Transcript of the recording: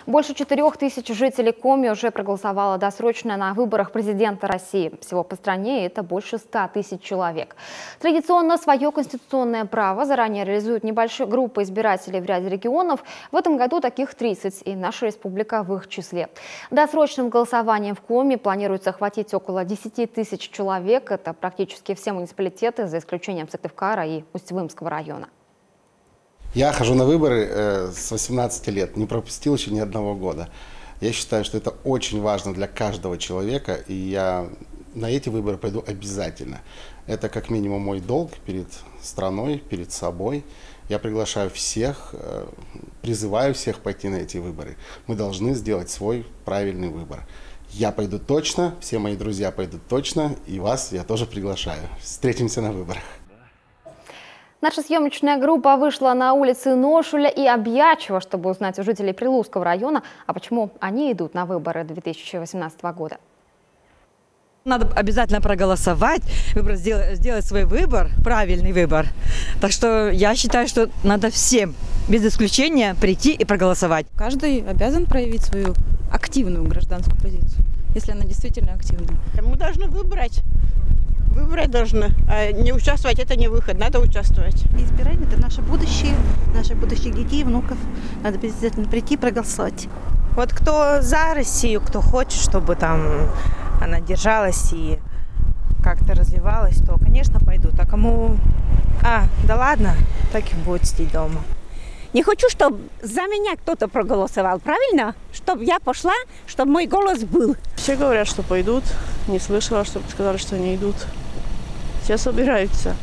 Больше 4000 жителей Коми уже проголосовало досрочно на выборах президента России. Всего по стране это больше 100 тысяч человек. Традиционно свое конституционное право заранее реализуют небольшие группы избирателей в ряде регионов. В этом году таких 30, и наша республика в их числе. Досрочным голосованием в Коми планируется охватить около 10 тысяч человек. Это практически все муниципалитеты, за исключением Сыктывкара и Усть-Илимского района. Я хожу на выборы с 18 лет, не пропустил еще ни одного года. Я считаю, что это очень важно для каждого человека, и я на эти выборы пойду обязательно. Это как минимум мой долг перед страной, перед собой. Я приглашаю всех, призываю всех пойти на эти выборы. Мы должны сделать свой правильный выбор. Я пойду точно, все мои друзья пойдут точно, и вас я тоже приглашаю. Встретимся на выборах. Наша съемочная группа вышла на улицы Ношуля и Объячева, чтобы узнать у жителей Прилузского района, а почему они идут на выборы 2018 года. Надо обязательно проголосовать, сделать свой выбор, правильный выбор. Так что я считаю, что надо всем, без исключения, прийти и проголосовать. Каждый обязан проявить свою активную гражданскую позицию, если она действительно активная. Мы должны выбрать. Выбрать должны, а не участвовать – это не выход, надо участвовать. Избирание – это наше будущее, наших будущих детей, внуков. Надо обязательно прийти и проголосовать. Вот кто за Россию, кто хочет, чтобы там она держалась и как-то развивалась, то, конечно, пойдут. А кому… да ладно, так и будет сидеть дома. Не хочу, чтобы за меня кто-то проголосовал, правильно? Чтобы я пошла, чтобы мой голос был. Все говорят, что пойдут. Не слышала, чтобы сказали, что не идут. Все собираются.